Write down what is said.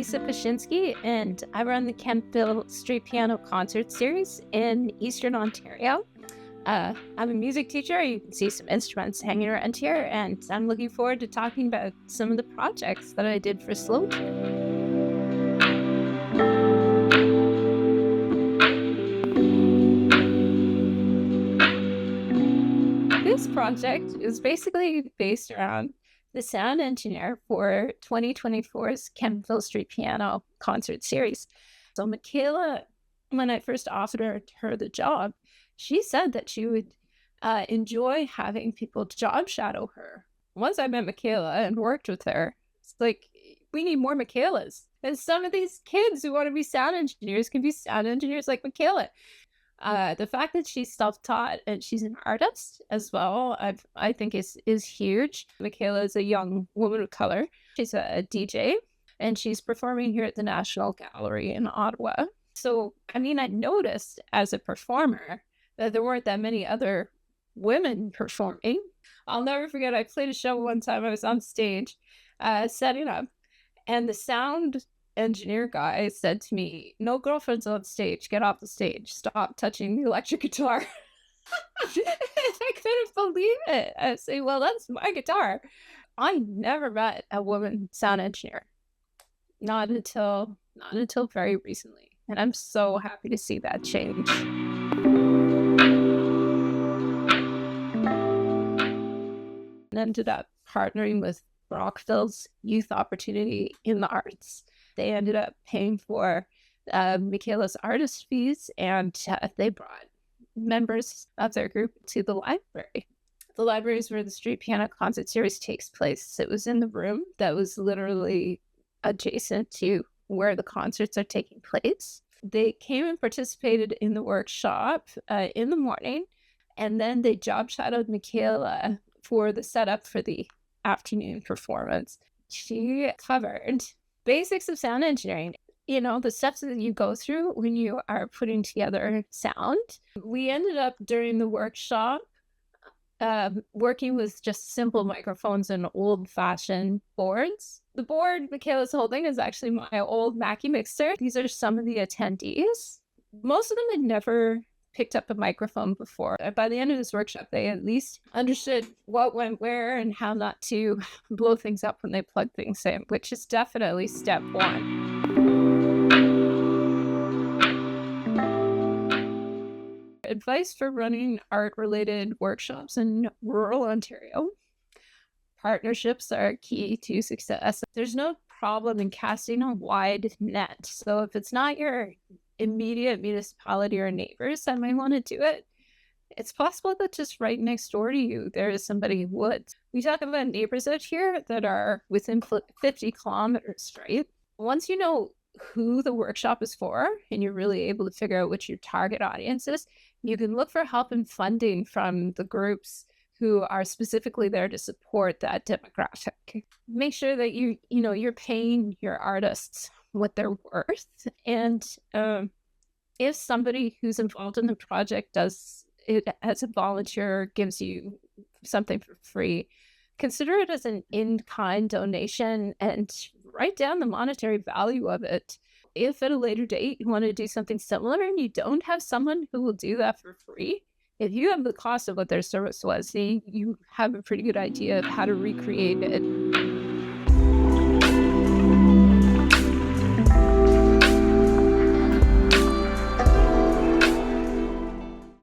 Lisa Poushinsky, and I run the Kemptville Street Piano Concert Series in Eastern Ontario. I'm a music teacher. You can see some instruments hanging around here, and I'm looking forward to talking about some of the projects that I did for Slow. This project is basically based around the sound engineer for 2024's Kemptville Street Piano Concert Series. So Mikayla, when I first offered her the job, she said that she would enjoy having people job shadow her. Once I met Mikayla and worked with her, it's like, we need more Mikaylas. And some of these kids who want to be sound engineers can be sound engineers like Mikayla. The fact that she's self-taught and she's an artist as well, I think is huge. Mikayla is a young woman of color. She's a DJ, and she's performing here at the National Gallery in Ottawa. So, I noticed as a performer that there weren't that many other women performing. I'll never forget, I played a show one time. I was on stage setting up, and the sound engineer guy said to me, "No girlfriends on stage, get off the stage, stop touching the electric guitar." I couldn't believe it. I say, well, that's my guitar. I never met a woman sound engineer, not until very recently, and I'm so happy to see that change. And ended up partnering with Brockville's Youth Opportunity in the Arts. They ended up paying for Mikayla's artist fees, and they brought members of their group to the library. The library is where the Street Piano Concert Series takes place. It was in the room that was literally adjacent to where the concerts are taking place. They came and participated in the workshop in the morning, and then they job shadowed Mikayla for the setup for the afternoon performance. She covered basics of sound engineering, the steps that you go through when you are putting together sound. We ended up during the workshop working with just simple microphones and old-fashioned boards. The board Mikayla's holding is actually my old Mackie mixer. These are some of the attendees. Most of them had never picked up a microphone before. By the end of this workshop, they at least understood what went where and how not to blow things up when they plug things in, which is definitely step one. Advice for running art-related workshops in rural Ontario. Partnerships are key to success. There's no problem in casting a wide net. So if it's not your immediate municipality or neighbors that might want to do it, it's possible that just right next door to you there is somebody who would. We talk about neighbors out here that are within 50 kilometers, right? Once you know who the workshop is for and you're really able to figure out what your target audience is, you can look for help and funding from the groups who are specifically there to support that demographic. Make sure that you're paying your artists what they're worth, and if somebody who's involved in the project does it as a volunteer, gives you something for free, consider it as an in-kind donation and write down the monetary value of it. If at a later date you want to do something similar and you don't have someone who will do that for free, if you have the cost of what their service was, you have a pretty good idea of how to recreate it.